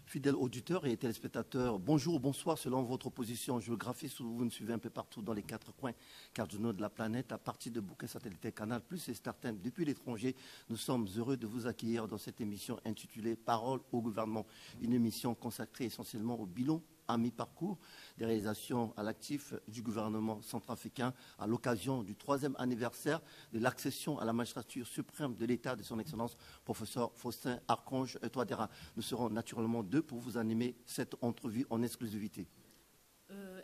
Fidèles auditeurs et téléspectateurs, bonjour ou bonsoir selon votre position géographique où vous nous suivez un peu partout dans les 4 coins cardinaux de la planète à partir de bouquets satellitaires Canal Plus et Startime depuis l'étranger. Nous sommes heureux de vous accueillir dans cette émission intitulée Parole au gouvernement, une émission consacrée essentiellement au bilan à mi-parcours des réalisations à l'actif du gouvernement centrafricain à l'occasion du 3e anniversaire de l'accession à la magistrature suprême de l'État de son Excellence, professeur Faustin Archange Touadéra. Nous serons naturellement deux pour vous animer cette entrevue en exclusivité.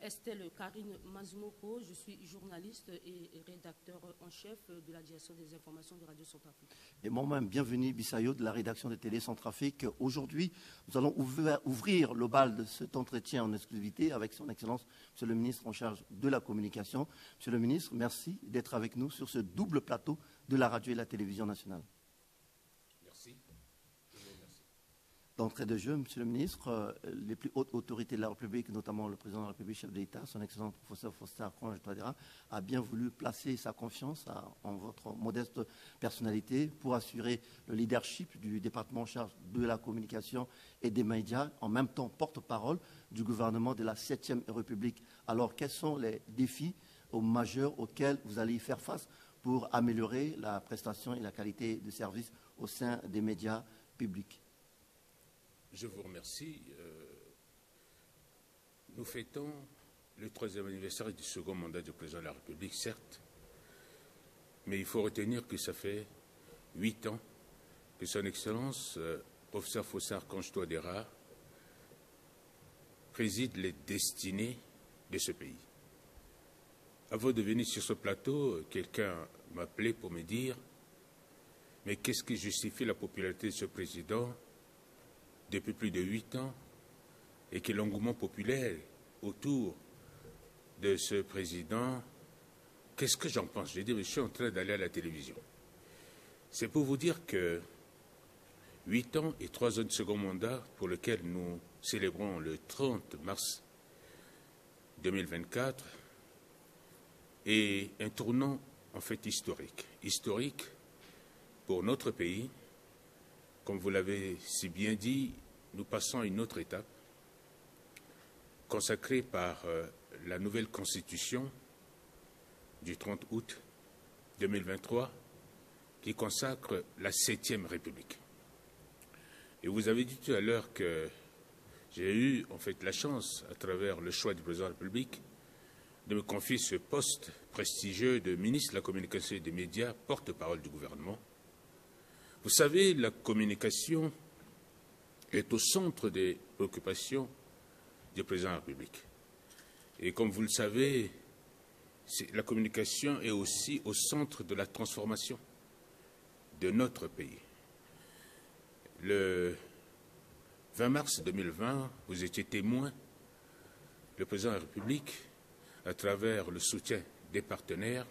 Estelle Karine Mazumoko, je suis journaliste et rédacteur en chef de la direction des informations de Radio Centrafrique. Et moi-même, bienvenue Bissayo de la rédaction de Télé Centrafrique. Aujourd'hui, nous allons ouvrir le bal de cet entretien en exclusivité avec son Excellence, Monsieur le ministre en charge de la communication. Monsieur le ministre, merci d'être avec nous sur ce double plateau de la radio et la télévision nationale. D'entrée de jeu, Monsieur le ministre, les plus hautes autorités de la République, notamment le président de la République, chef de l'État, son excellent professeur Faustin Archange Touadéra, a bien voulu placer sa confiance en votre modeste personnalité pour assurer le leadership du département en charge de la communication et des médias, en même temps porte-parole du gouvernement de la 7e République. Alors, quels sont les défis majeurs auxquels vous allez y faire face pour améliorer la prestation et la qualité de service au sein des médias publics? Je vous remercie. Nous fêtons le 3e anniversaire du second mandat du président de la République, certes, mais il faut retenir que ça fait 8 ans que son Excellence, professeur Faustin Archange Touadéra, préside les destinées de ce pays. Avant de venir sur ce plateau, quelqu'un m'appelait pour me dire « Mais qu'est-ce qui justifie la popularité de ce président ?» depuis plus de 8 ans et que l'engouement populaire autour de ce président, qu'est-ce que j'en pense? J'ai dit, je suis en train d'aller à la télévision. C'est pour vous dire que 8 ans et 3 ans de second mandat pour lequel nous célébrons le 30 mars 2024 est un tournant en fait historique. Historique pour notre pays. Comme vous l'avez si bien dit, nous passons à une autre étape consacrée par la nouvelle constitution du 30 août 2023 qui consacre la 7e République. Et vous avez dit tout à l'heure que j'ai eu en fait la chance, à travers le choix du président de la République, de me confier ce poste prestigieux de ministre de la Communication et des Médias, porte-parole du gouvernement. Vous savez, la communication est au centre des préoccupations du président de la République. Et comme vous le savez, la communication est aussi au centre de la transformation de notre pays. Le 20 mars 2020, vous étiez témoin, le président de la République, à travers le soutien des partenaires,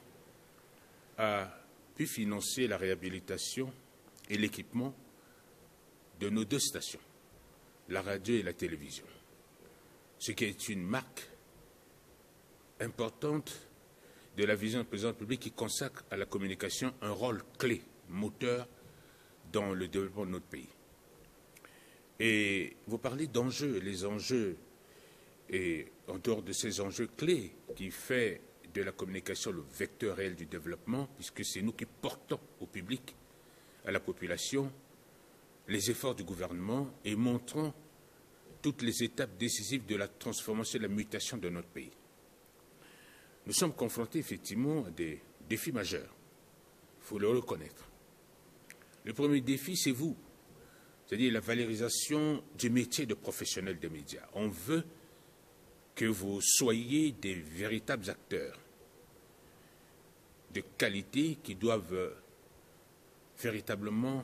a pu financer la réhabilitation et l'équipement de nos 2 stations, la radio et la télévision, ce qui est une marque importante de la vision du président de la République qui consacre à la communication un rôle clé, moteur dans le développement de notre pays. Et vous parlez d'enjeux, les enjeux, et en dehors de ces enjeux clés qui fait de la communication le vecteur réel du développement, puisque c'est nous qui portons au public, à la population, les efforts du gouvernement et montrons toutes les étapes décisives de la transformation et de la mutation de notre pays. Nous sommes confrontés effectivement à des défis majeurs, il faut le reconnaître. Le premier défi, c'est vous, c'est-à-dire la valorisation du métier de professionnel des médias. On veut que vous soyez des véritables acteurs de qualité qui doivent véritablement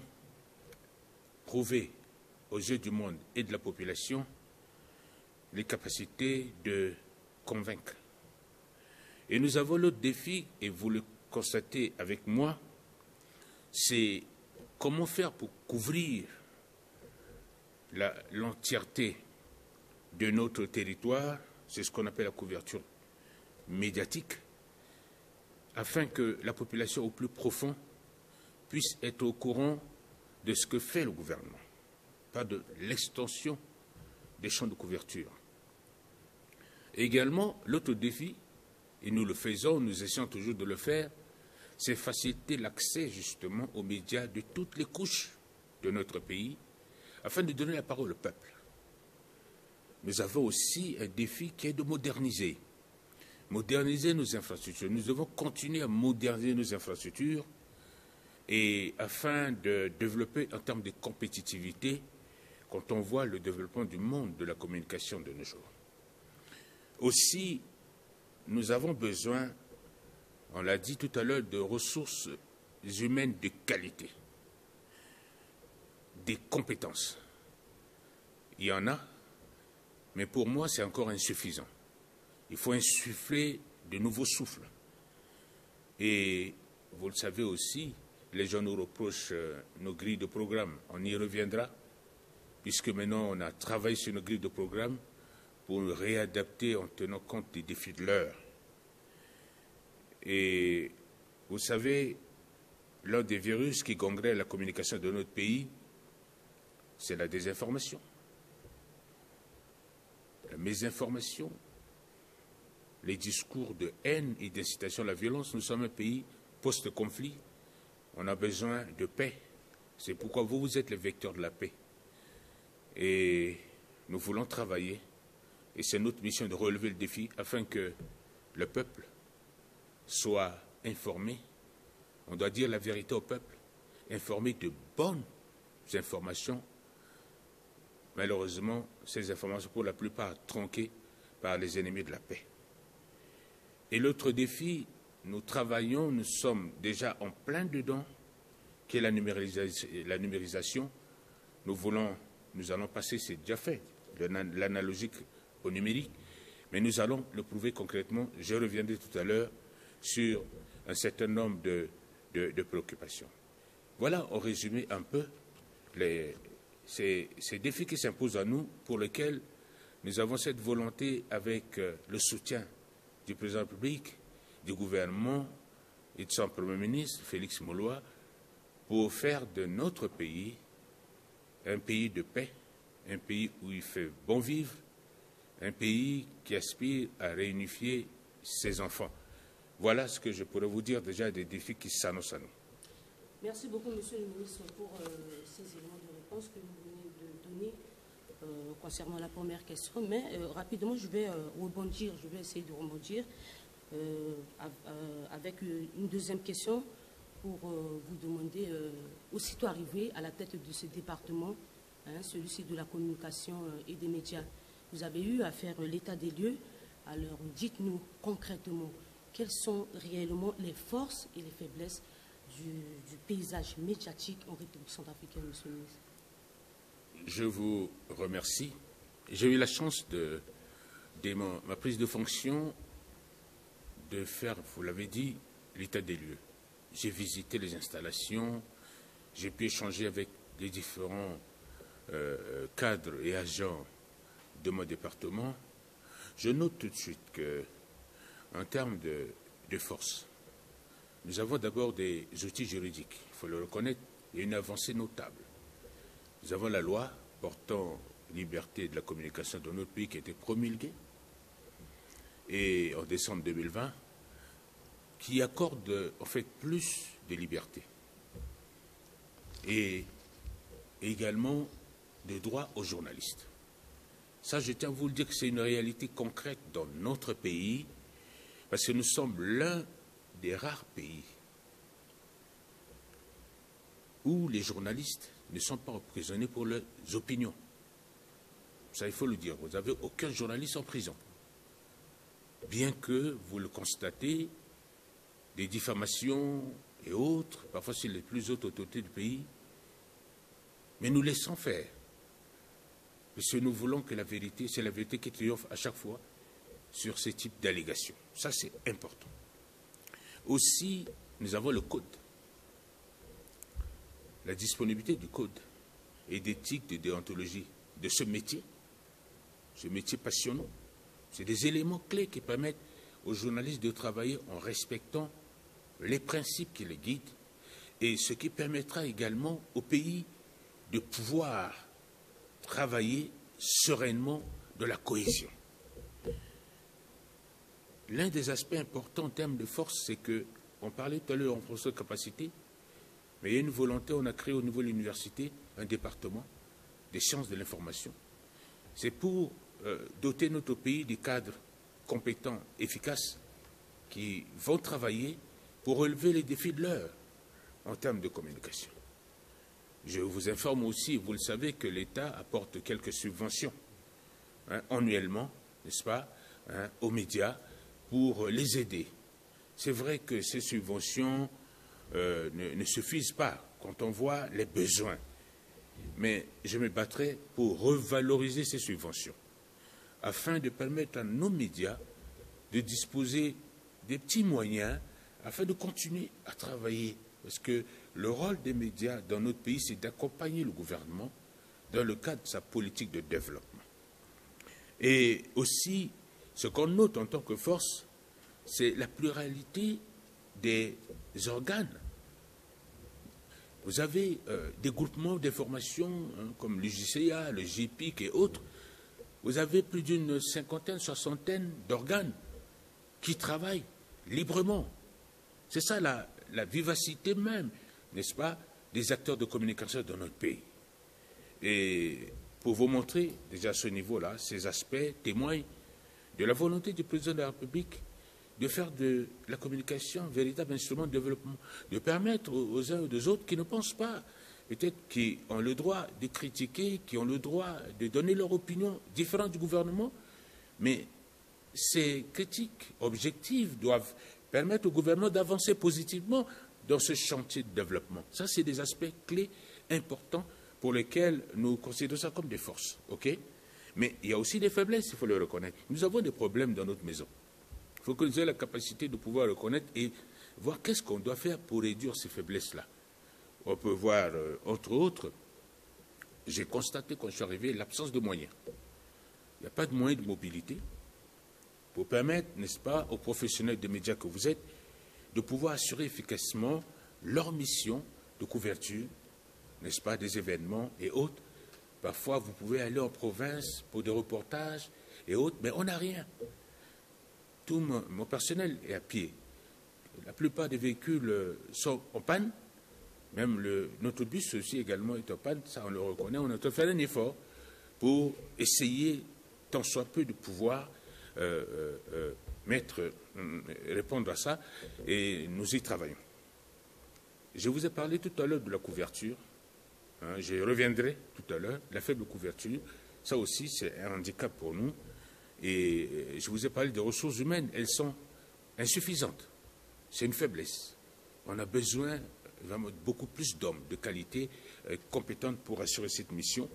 prouver aux yeux du monde et de la population les capacités de convaincre. Et nous avons l'autre défi, et vous le constatez avec moi, c'est comment faire pour couvrir l'entièreté de notre territoire, c'est ce qu'on appelle la couverture médiatique, afin que la population au plus profond puisse être au courant de ce que fait le gouvernement, pas de l'extension des champs de couverture. Et également, l'autre défi, et nous le faisons, nous essayons toujours de le faire, c'est faciliter l'accès justement aux médias de toutes les couches de notre pays, afin de donner la parole au peuple. Nous avons aussi un défi qui est de moderniser nos infrastructures. Nous devons continuer à moderniser nos infrastructures et afin de développer en termes de compétitivité quand on voit le développement du monde de la communication de nos jours. Aussi, nous avons besoin, on l'a dit tout à l'heure, de ressources humaines de qualité, des compétences. Il y en a, mais pour moi, c'est encore insuffisant. Il faut insuffler de nouveaux souffles. Et vous le savez aussi, les gens nous reprochent nos grilles de programme. On y reviendra, puisque maintenant on a travaillé sur nos grilles de programme pour nous réadapter en tenant compte des défis de l'heure. Et vous savez, l'un des virus qui gangrène la communication de notre pays, c'est la désinformation, la mésinformation, les discours de haine et d'incitation à la violence. Nous sommes un pays post-conflit. On a besoin de paix. C'est pourquoi vous êtes les vecteurs de la paix. Et nous voulons travailler, et c'est notre mission de relever le défi afin que le peuple soit informé. On doit dire la vérité au peuple, informé de bonnes informations. Malheureusement, ces informations, pour la plupart, tronquées par les ennemis de la paix. Et l'autre défi, nous travaillons, nous sommes déjà en plein dedans, qui est la numérisation. Nous allons passer, c'est déjà fait, de l'analogique au numérique, mais nous allons le prouver concrètement. Je reviendrai tout à l'heure sur un certain nombre de préoccupations. Voilà, en résumé, un peu ces défis qui s'imposent à nous, pour lesquels nous avons cette volonté, avec le soutien du président de la République, du gouvernement et de son Premier ministre, Félix Moloua, pour faire de notre pays un pays de paix, un pays où il fait bon vivre, un pays qui aspire à réunifier ses enfants. Voilà ce que je pourrais vous dire déjà des défis qui s'annoncent à nous. Merci beaucoup, Monsieur le ministre, pour ces éléments de réponse que vous venez de donner concernant la première question. Mais rapidement, je vais rebondir, je vais essayer de rebondir avec une deuxième question pour vous demander, aussitôt arrivé à la tête de ce département, celui-ci de la communication et des médias, vous avez eu à faire l'état des lieux. Alors, dites-nous concrètement, quelles sont réellement les forces et les faiblesses du paysage médiatique en République centrafricaine, Monsieur le ministre? Je vous remercie. J'ai eu la chance ma prise de fonction, de faire, vous l'avez dit, l'état des lieux. J'ai visité les installations, j'ai pu échanger avec les différents cadres et agents de mon département. Je note tout de suite qu'en termes de force, nous avons d'abord des outils juridiques, il faut le reconnaître, il y a une avancée notable. Nous avons la loi portant liberté de la communication dans notre pays qui a été promulguée et en décembre 2020, qui accorde en fait plus de liberté et également de droits aux journalistes. Ça, je tiens à vous le dire que c'est une réalité concrète dans notre pays, parce que nous sommes l'un des rares pays où les journalistes ne sont pas emprisonnés pour leurs opinions. Ça, il faut le dire. Vous n'avez aucun journaliste en prison. Bien que, vous le constatez, des diffamations et autres, parfois c'est les plus hautes autorités du pays, mais nous laissons faire. Parce que nous voulons que la vérité, c'est la vérité qui triomphe à chaque fois sur ces types d'allégations. Ça, c'est important. Aussi, nous avons le code. La disponibilité du code et d'éthique, de déontologie de ce métier passionnant. C'est des éléments clés qui permettent aux journalistes de travailler en respectant les principes qui les guident et ce qui permettra également au pays de pouvoir travailler sereinement de la cohésion. L'un des aspects importants en termes de force, c'est que, on parlait tout à l'heure en professeur de capacité, mais il y a une volonté, on a créé au niveau de l'université un département des sciences de l'information. C'est pour doter notre pays des cadres compétents, efficaces, qui vont travailler pour relever les défis de l'heure en termes de communication. Je vous informe aussi, vous le savez, que l'État apporte quelques subventions annuellement, n'est-ce pas, aux médias pour les aider. C'est vrai que ces subventions ne suffisent pas quand on voit les besoins, mais je me battrai pour revaloriser ces subventions afin de permettre à nos médias de disposer des petits moyens afin de continuer à travailler. Parce que le rôle des médias dans notre pays, c'est d'accompagner le gouvernement dans le cadre de sa politique de développement. Et aussi, ce qu'on note en tant que force, c'est la pluralité des organes. Vous avez des groupements d'information comme l'UJCA, le GIPIC et autres. Vous avez plus d'une cinquantaine, soixantaine d'organes qui travaillent librement. C'est ça la vivacité même, n'est-ce pas, des acteurs de communication dans notre pays. Et pour vous montrer déjà à ce niveau-là, ces aspects témoignent de la volonté du président de la République de faire de la communication un véritable instrument de développement, de permettre aux uns et aux autres qui ne pensent pas, peut-être qui ont le droit de critiquer, qui ont le droit de donner leur opinion différente du gouvernement, mais ces critiques objectives doivent permettre au gouvernement d'avancer positivement dans ce chantier de développement. Ça, c'est des aspects clés importants pour lesquels nous considérons ça comme des forces. Okay? Mais il y a aussi des faiblesses, il faut le reconnaître. Nous avons des problèmes dans notre maison. Il faut que nous ayons la capacité de pouvoir le reconnaître et voir qu'est-ce qu'on doit faire pour réduire ces faiblesses-là. On peut voir, entre autres, j'ai constaté quand je suis arrivé l'absence de moyens. Il n'y a pas de moyens de mobilité pour permettre, n'est-ce pas, aux professionnels des médias que vous êtes, de pouvoir assurer efficacement leur mission de couverture, n'est-ce pas, des événements et autres. Parfois, vous pouvez aller en province pour des reportages et autres, mais on n'a rien. Tout mon personnel est à pied. La plupart des véhicules sont en panne. Même notre bus aussi également est en panne. Ça, on le reconnaît. On a fait un effort pour essayer, tant soit peu, de pouvoir répondre à ça. Et nous y travaillons. Je vous ai parlé tout à l'heure de la couverture. Je reviendrai tout à l'heure. La faible couverture, ça aussi, c'est un handicap pour nous. Et je vous ai parlé des ressources humaines, elles sont insuffisantes. C'est une faiblesse. On a besoin vraiment de beaucoup plus d'hommes de qualité, compétents pour assurer cette mission.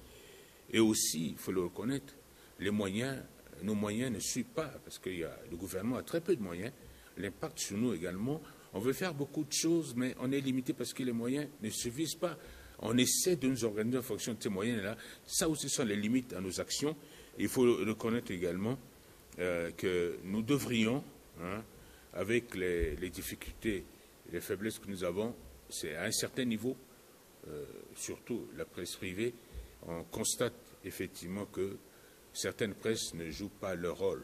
Et aussi, il faut le reconnaître, nos moyens ne suivent pas, parce que le gouvernement a très peu de moyens. L'impact sur nous également. On veut faire beaucoup de choses, mais on est limité parce que les moyens ne suffisent pas. On essaie de nous organiser en fonction de ces moyens-là. Ça aussi sont les limites à nos actions. Il faut reconnaître également que nous devrions, avec les difficultés, les faiblesses que nous avons, c'est à un certain niveau, surtout la presse privée, on constate effectivement que certaines presses ne jouent pas leur rôle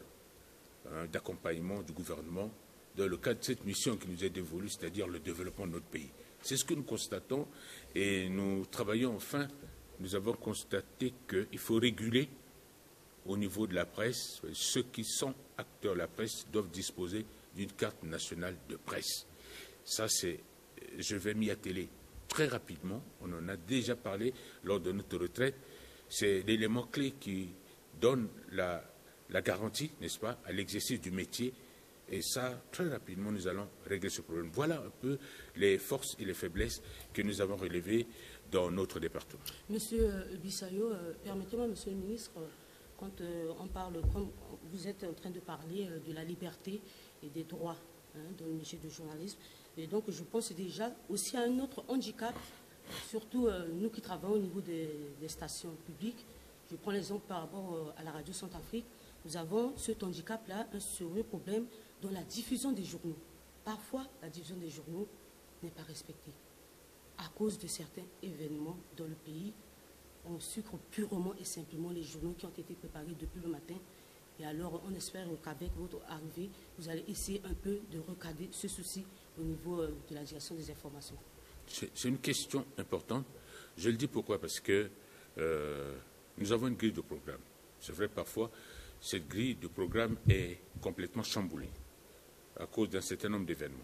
d'accompagnement du gouvernement dans le cadre de cette mission qui nous est dévolue, c'est-à-dire le développement de notre pays. C'est ce que nous constatons et nous travaillons enfin. Nous avons constaté qu'il faut réguler au niveau de la presse. Ceux qui sont acteurs de la presse doivent disposer d'une carte nationale de presse. Ça, je vais m'y atteler très rapidement. On en a déjà parlé lors de notre retraite. C'est l'élément clé qui donne la garantie, n'est-ce pas, à l'exercice du métier. Et ça, très rapidement, nous allons régler ce problème. Voilà un peu les forces et les faiblesses que nous avons relevées dans notre département. Monsieur Bissayo, permettez-moi, monsieur le ministre, quand on parle, comme vous êtes en train de parler de la liberté et des droits dans le métier de journalisme, et donc je pense déjà aussi à un autre handicap, surtout nous qui travaillons au niveau des stations publiques. Je prends l'exemple par rapport à la radio Centrafrique. Nous avons cet handicap-là, un sérieux problème dans la diffusion des journaux. Parfois, la division des journaux n'est pas respectée. À cause de certains événements dans le pays, on sucre purement et simplement les journaux qui ont été préparés depuis le matin. Et alors, on espère qu'avec votre arrivée, vous allez essayer un peu de recadrer ce souci au niveau de la direction des informations. C'est une question importante. Je le dis pourquoi? Parce que nous avons une grille de programme. C'est vrai, parfois, cette grille de programme est complètement chamboulée à cause d'un certain nombre d'événements.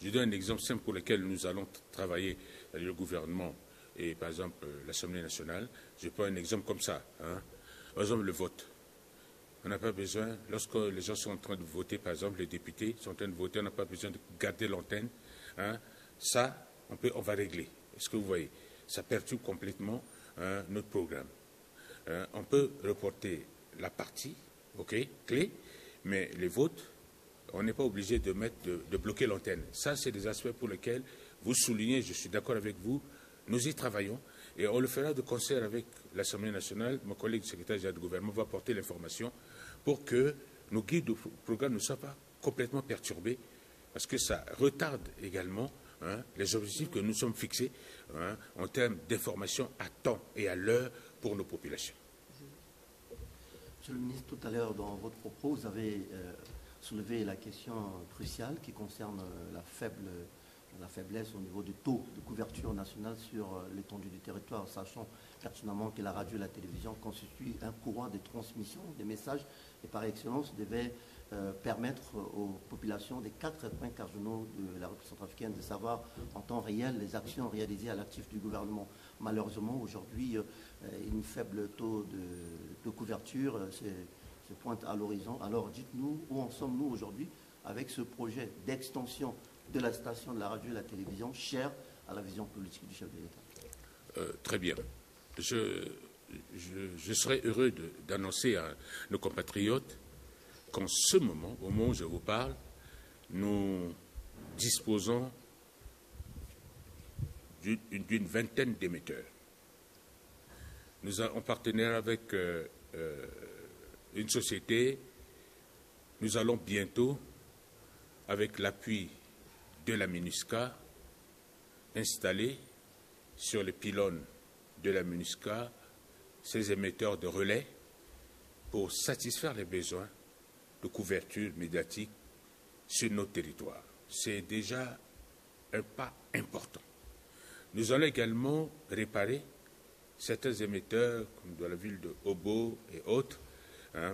Je donne un exemple simple pour lequel nous allons travailler, le gouvernement et, par exemple, l'Assemblée nationale. Je prends un exemple comme ça. Par exemple, le vote. On n'a pas besoin, lorsque les gens sont en train de voter, par exemple, les députés sont en train de voter, on n'a pas besoin de garder l'antenne. Ça, on va régler. Est-ce que vous voyez? Ça perturbe complètement notre programme. On peut reporter la partie, clé, mais les votes, on n'est pas obligé de bloquer l'antenne. Ça, c'est des aspects pour lesquels vous soulignez, je suis d'accord avec vous, nous y travaillons et on le fera de concert avec l'Assemblée nationale. Mon collègue secrétaire général du gouvernement va porter l'information pour que nos guides de programme ne soient pas complètement perturbés, parce que ça retarde également les objectifs que nous sommes fixés en termes d'information à temps et à l'heure pour nos populations. Monsieur le ministre, tout à l'heure, dans votre propos, vous avez soulevé la question cruciale qui concerne la faiblesse au niveau du taux de couverture nationale sur l'étendue du territoire, sachant pertinemment que la radio et la télévision constituent un courant de transmission des messages et par excellence devait permettre aux populations des 4 coins cardinaux de la République centrafricaine de savoir en temps réel les actions réalisées à l'actif du gouvernement. Malheureusement, aujourd'hui, une faible taux de couverture se pointe à l'horizon. Alors dites-nous où en sommes-nous aujourd'hui avec ce projet d'extension de la station de la radio et de la télévision chère à la vision politique du chef de l'État? Très bien. Je serais heureux d'annoncer à nos compatriotes qu'en ce moment, au moment où je vous parle, nous disposons d'une vingtaine d'émetteurs. Nous avons partenaire avec une société. Nous allons bientôt, avec l'appui de la MINUSCA, installer sur les pylônes de la MINUSCA ces émetteurs de relais pour satisfaire les besoins de couverture médiatique sur nos territoires. C'est déjà un pas important. Nous allons également réparer certains émetteurs, comme dans la ville de Obo et autres,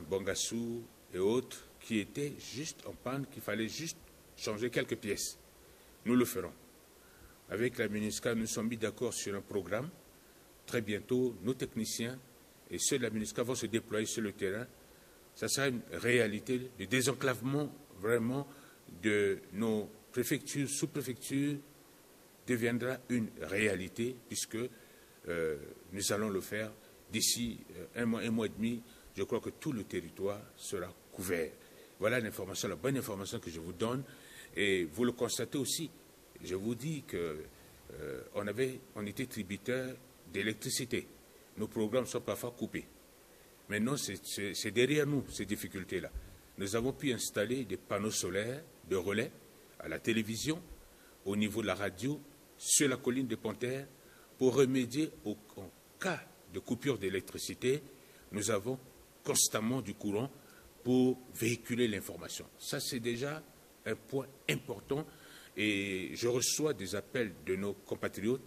Bangassou et autres, qui étaient juste en panne, qu'il fallait juste changer quelques pièces. Nous le ferons. Avec la MINUSCA, nous sommes mis d'accord sur un programme. Très bientôt, nos techniciens et ceux de la MINUSCA vont se déployer sur le terrain. Ça sera une réalité. Le désenclavement vraiment de nos préfectures, sous-préfectures, deviendra une réalité puisque nous allons le faire d'ici un mois et demi. Je crois que tout le territoire sera couvert. Voilà l'information, la bonne information que je vous donne. Et vous le constatez aussi. Je vous dis qu'on était tributaire d'électricité. Nos programmes sont parfois coupés. Maintenant, c'est derrière nous, ces difficultés-là. Nous avons pu installer des panneaux solaires de relais à la télévision, au niveau de la radio, sur la colline de Panthère, pour remédier en cas de coupure d'électricité. Nous avons constamment du courant pour véhiculer l'information. Ça, c'est déjà un point important et je reçois des appels de nos compatriotes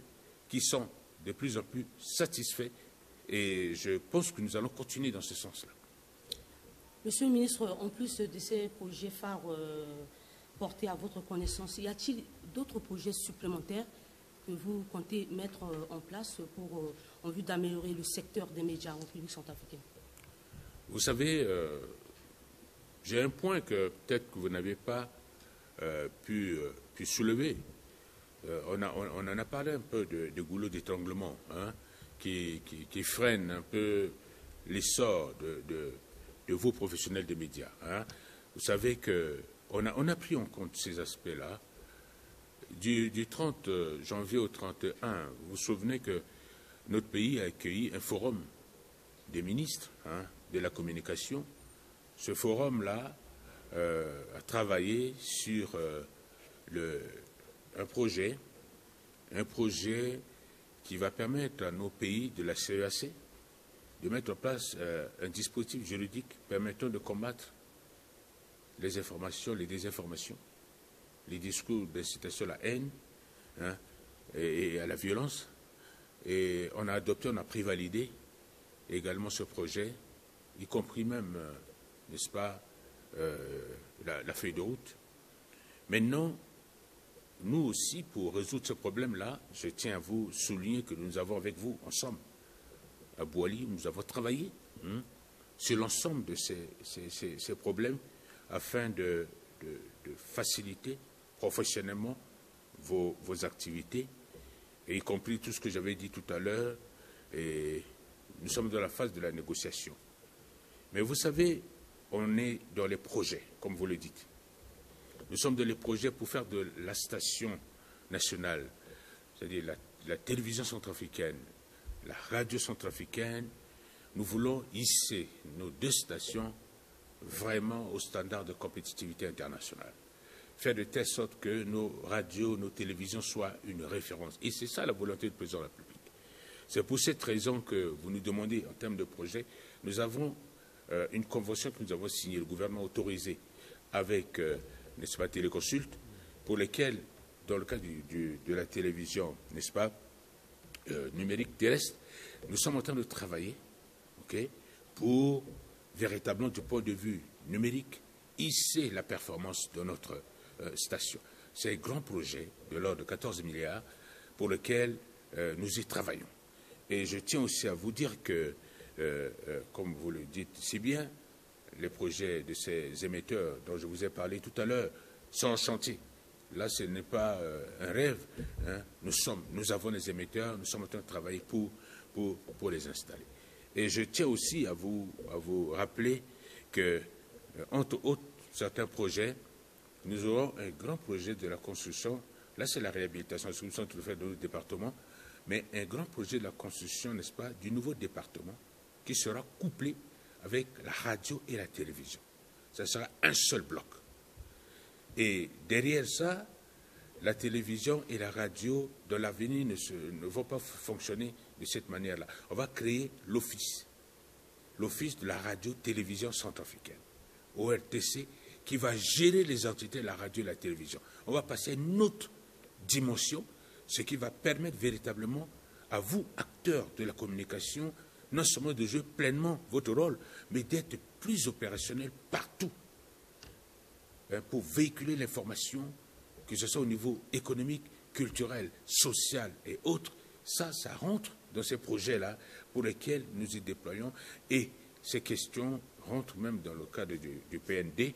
qui sont de plus en plus satisfaits et je pense que nous allons continuer dans ce sens-là. Monsieur le ministre, en plus de ces projets phares portés à votre connaissance, y a-t-il d'autres projets supplémentaires que vous comptez mettre en place en vue d'améliorer le secteur des médias en République centrafricaine? Vous savez, j'ai un point que peut-être que vous n'avez pas pu soulever. On en a parlé un peu de goulot d'étranglement qui freine un peu l'essor de vos professionnels des médias. Vous savez qu'on a pris en compte ces aspects-là. Du 30 janvier au 31, vous vous souvenez que notre pays a accueilli un forum des ministres de la communication. Ce forum-là à travailler sur un projet qui va permettre à nos pays de la CEAC de mettre en place un dispositif juridique permettant de combattre les informations, les désinformations, les discours d'incitation à la haine, hein, et à la violence. Et on a adopté, on a prévalidé également ce projet, y compris même, n'est-ce pas, la feuille de route. Maintenant, nous aussi, pour résoudre ce problème-là, je tiens à vous souligner que nous avons avec vous, ensemble, à Bouali, nous avons travaillé sur l'ensemble de ces problèmes afin de faciliter professionnellement vos activités, et y compris tout ce que j'avais dit tout à l'heure. Et nous sommes dans la phase de la négociation. Mais vous savez, on est dans les projets, comme vous le dites. Nous sommes dans les projets pour faire de la station nationale, c'est-à-dire la télévision centrafricaine, la radio centrafricaine. Nous voulons hisser nos deux stations vraiment au standard de compétitivité internationale. Faire de telle sorte que nos radios, nos télévisions soient une référence. Et c'est ça la volonté du président de la République. C'est pour cette raison que vous nous demandez en termes de projet. Nous avons une convention que nous avons signée, le gouvernement autorisé avec, n'est-ce pas, Téléconsult, pour lesquels, dans le cas de la télévision, n'est-ce pas, numérique terrestre, nous sommes en train de travailler, pour véritablement, du point de vue numérique, hisser la performance de notre station. C'est un grand projet de l'ordre de 14 milliards pour lequel nous y travaillons. Et je tiens aussi à vous dire que, comme vous le dites si bien, les projets de ces émetteurs dont je vous ai parlé tout à l'heure sont en chantier. Là, ce n'est pas un rêve. Hein. Nous avons des émetteurs, nous sommes en train de travailler pour les installer. Et je tiens aussi à vous rappeler que, entre autres, certains projets, nous aurons un grand projet de la construction. Là, c'est la réhabilitation, ce que nous sommes en train de faire dans notre département, mais un grand projet de la construction, n'est-ce pas, du nouveau département qui sera couplé avec la radio et la télévision. Ça sera un seul bloc. Et derrière ça, la télévision et la radio, dans l'avenir, ne vont pas fonctionner de cette manière-là. On va créer l'office de la radio-télévision centrafricaine, ORTC, qui va gérer les entités de la radio et de la télévision. On va passer à une autre dimension, ce qui va permettre véritablement à vous, acteurs de la communication, non seulement de jouer pleinement votre rôle, mais d'être plus opérationnel partout, pour véhiculer l'information, que ce soit au niveau économique, culturel, social et autres. Ça rentre dans ces projets-là pour lesquels nous y déployons. Et ces questions rentrent même dans le cadre du PND,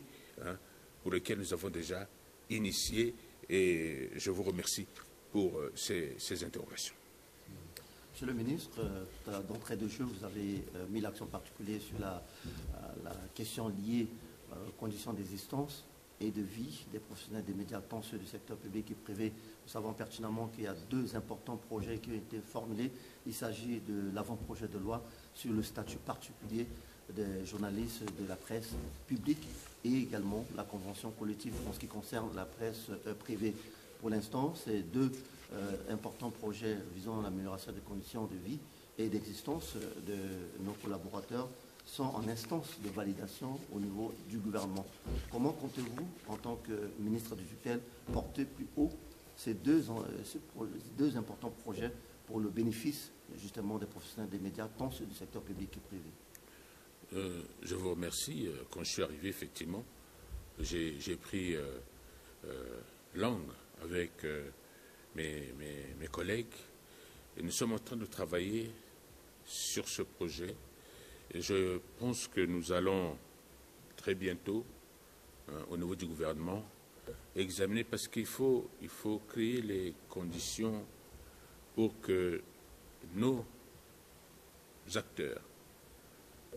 pour lequel nous avons déjà initié. Et je vous remercie pour ces interrogations. Monsieur le ministre, d'entrée de jeu, vous avez mis l'accent particulier sur la question liée aux conditions d'existence et de vie des professionnels des médias, tant ceux du secteur public et privé. Nous savons pertinemment qu'il y a deux importants projets qui ont été formulés. Il s'agit de l'avant-projet de loi sur le statut particulier des journalistes de la presse publique et également la convention collective en ce qui concerne la presse privée. Pour l'instant, ces deux importants projets visant à l'amélioration des conditions de vie et d'existence de nos collaborateurs sont en instance de validation au niveau du gouvernement. Comment comptez-vous, en tant que ministre du tutelle, porter plus haut ces deux importants projets pour le bénéfice justement des professionnels des médias, tant ceux du secteur public que privé? Je vous remercie. Quand je suis arrivé, effectivement, j'ai pris langue avec mes collègues et nous sommes en train de travailler sur ce projet. Et je pense que nous allons très bientôt, au niveau du gouvernement, examiner, parce qu'il faut créer les conditions pour que nos acteurs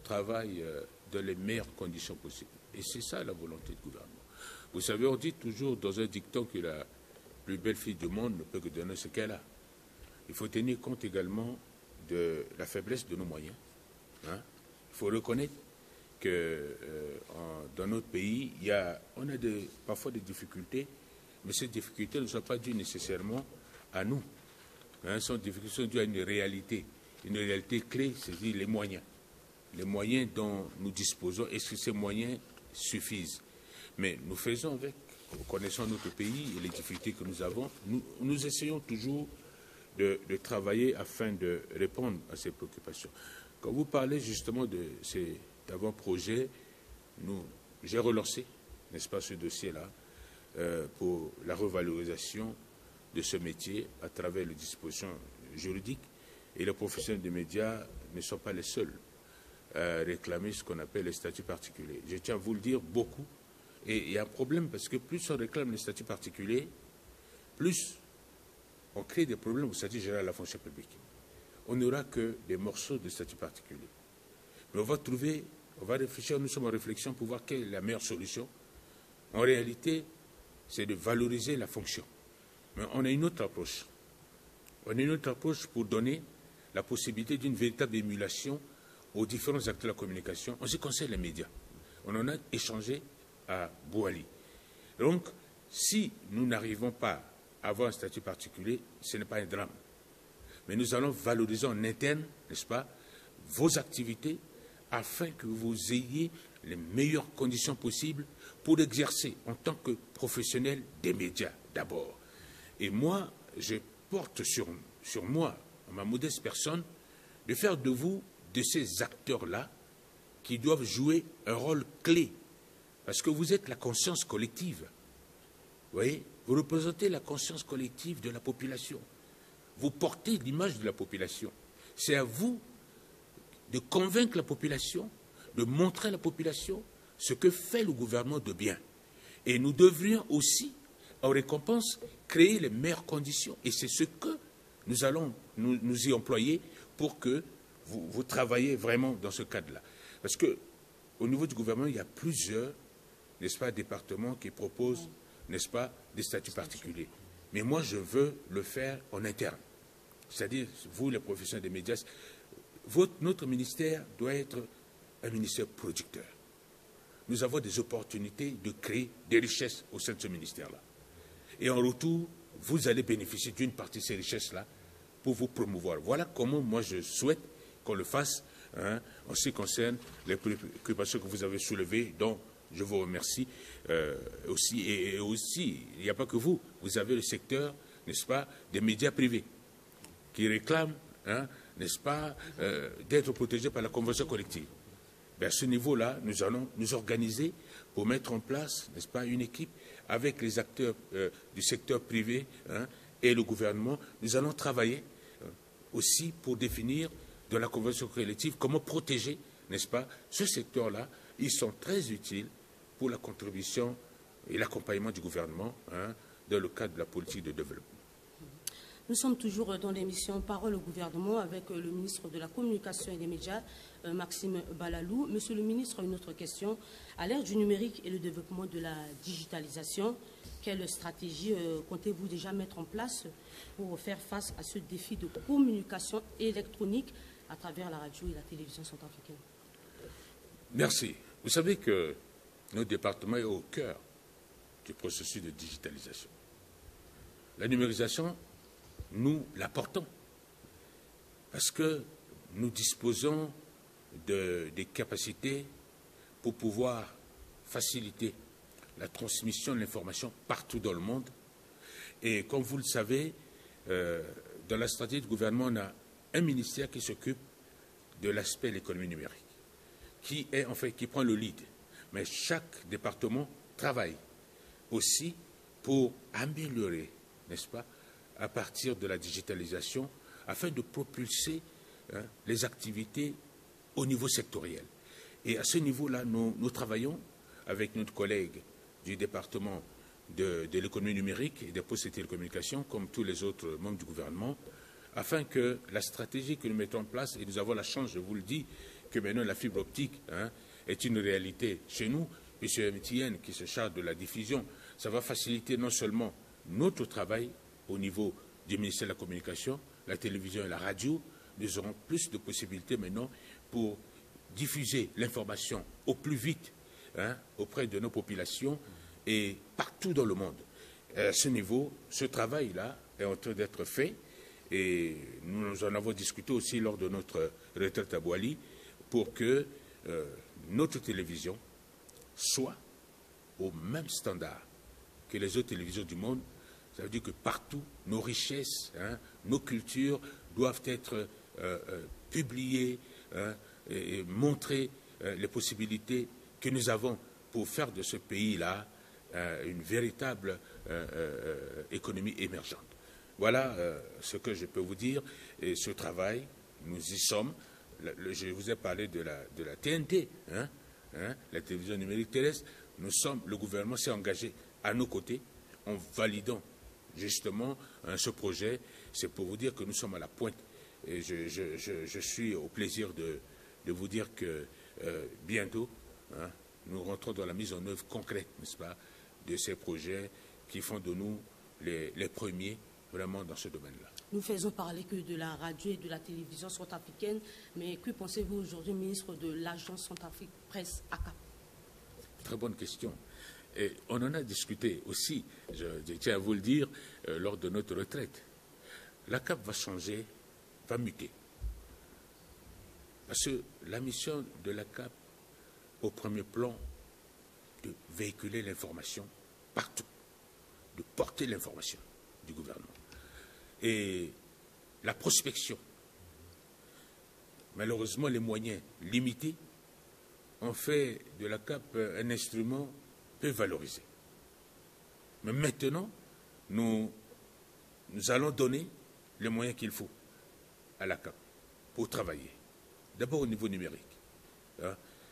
travaillent dans les meilleures conditions possibles. Et c'est ça la volonté du gouvernement. Vous savez, on dit toujours dans un dicton que la plus belle fille du monde ne peut que donner ce qu'elle a. Il faut tenir compte également de la faiblesse de nos moyens. Il faut reconnaître que dans notre pays, on a parfois des difficultés, mais ces difficultés ne sont pas dues nécessairement à nous. Ces difficultés sont dues à une réalité clé, c'est-à-dire les moyens dont nous disposons. Est-ce que ces moyens suffisent? Mais nous faisons avec, connaissant notre pays et les difficultés que nous avons, nous essayons toujours de travailler afin de répondre à ces préoccupations. Quand vous parlez justement de ces avant-projets, j'ai relancé, n'est-ce pas, ce dossier-là pour la revalorisation de ce métier à travers les dispositions juridiques. Et les professionnels des médias ne sont pas les seuls à réclamer ce qu'on appelle les statuts particuliers. Je tiens à vous le dire beaucoup. Et il y a un problème parce que plus on réclame les statuts particuliers, plus on crée des problèmes au statut général de la fonction publique. On n'aura que des morceaux de statut particulier. Mais on va réfléchir, nous sommes en réflexion pour voir quelle est la meilleure solution. En réalité, c'est de valoriser la fonction. Mais on a une autre approche. On a une autre approche pour donner la possibilité d'une véritable émulation aux différents acteurs de la communication. En ce qui concerne les médias, on en a échangé à Bouali. Donc, si nous n'arrivons pas à avoir un statut particulier, ce n'est pas un drame. Mais nous allons valoriser en interne, n'est-ce pas, vos activités afin que vous ayez les meilleures conditions possibles pour exercer en tant que professionnel des médias d'abord. Et moi, je porte sur moi, ma modeste personne, de faire de vous, de ces acteurs-là, qui doivent jouer un rôle clé. Parce que vous êtes la conscience collective. Vous voyez, vous représentez la conscience collective de la population. Vous portez l'image de la population. C'est à vous de convaincre la population, de montrer à la population ce que fait le gouvernement de bien. Et nous devrions aussi, en récompense, créer les meilleures conditions. Et c'est ce que nous allons nous y employer pour que vous travaillez vraiment dans ce cadre-là. Parce qu'au niveau du gouvernement, il y a plusieurs, n'est-ce pas, départements qui proposent, n'est-ce pas, des statuts particuliers. Mais moi, je veux le faire en interne. C'est-à-dire, vous, les professionnels des médias, notre ministère doit être un ministère producteur. Nous avons des opportunités de créer des richesses au sein de ce ministère-là. Et en retour, vous allez bénéficier d'une partie de ces richesses-là pour vous promouvoir. Voilà comment moi je souhaite qu'on le fasse en ce qui concerne les préoccupations que vous avez soulevées, dont je vous remercie aussi. Et aussi, il n'y a pas que vous, vous avez le secteur, n'est-ce pas, des médias privés qui réclament, n'est-ce pas, d'être protégés par la convention collective. À ce niveau-là, nous allons nous organiser pour mettre en place, n'est-ce pas, une équipe avec les acteurs du secteur privé et le gouvernement. Nous allons travailler aussi pour définir dans la convention collective comment protéger, n'est-ce pas, ce secteur-là. Ils sont très utiles pour la contribution et l'accompagnement du gouvernement dans le cadre de la politique de développement. Nous sommes toujours dans l'émission Parole au gouvernement avec le ministre de la Communication et des Médias, Maxime Balalou. Monsieur le ministre, une autre question. À l'ère du numérique et le développement de la digitalisation, quelle stratégie comptez-vous déjà mettre en place pour faire face à ce défi de communication électronique à travers la radio et la télévision centrafricaine? Merci. Vous savez que notre département est au cœur du processus de digitalisation. La numérisation, nous la portons parce que nous disposons des capacités pour pouvoir faciliter la transmission de l'information partout dans le monde. Et comme vous le savez, dans la stratégie du gouvernement, on a un ministère qui s'occupe de l'aspect de l'économie numérique, qui prend le lead. Mais chaque département travaille aussi pour améliorer, n'est-ce pas, à partir de la digitalisation, afin de propulser les activités au niveau sectoriel. Et à ce niveau-là, nous travaillons avec notre collègue du département de l'économie numérique et des postes et télécommunications, comme tous les autres membres du gouvernement, afin que la stratégie que nous mettons en place, et nous avons la chance, je vous le dis, que maintenant la fibre optique est une réalité chez nous, M. Mtien qui se charge de la diffusion, ça va faciliter non seulement notre travail au niveau du ministère de la Communication, la télévision et la radio. Nous aurons plus de possibilités maintenant pour diffuser l'information au plus vite auprès de nos populations et partout dans le monde. À ce niveau, ce travail-là est en train d'être fait et nous en avons discuté aussi lors de notre retraite à Boali pour que notre télévision soit au même standard que les autres télévisions du monde. Ça veut dire que partout, nos richesses, nos cultures doivent être publiées et montrer les possibilités que nous avons pour faire de ce pays-là une véritable économie émergente. Voilà ce que je peux vous dire. Et ce travail, nous y sommes. Je vous ai parlé de la TNT, la télévision numérique terrestre. Le gouvernement s'est engagé à nos côtés en validant justement ce projet. C'est pour vous dire que nous sommes à la pointe. Et je suis au plaisir de vous dire que bientôt, nous rentrons dans la mise en œuvre concrète, n'est-ce pas, de ces projets qui font de nous les premiers vraiment dans ce domaine-là. Nous faisons parler que de la radio et de la télévision centrafricaine, mais que pensez-vous aujourd'hui, ministre de l'Agence Centrafrique Presse, ACAP? Très bonne question. Et on en a discuté aussi, je tiens à vous le dire, lors de notre retraite. L'ACAP va changer, va muter. Parce que la mission de l'ACAP, au premier plan, de véhiculer l'information partout, de porter l'information du gouvernement. Et la prospection, malheureusement, les moyens limités ont fait de l'ACAP un instrument peu valorisé. Mais maintenant, nous allons donner les moyens qu'il faut à l'ACAP pour travailler. D'abord au niveau numérique.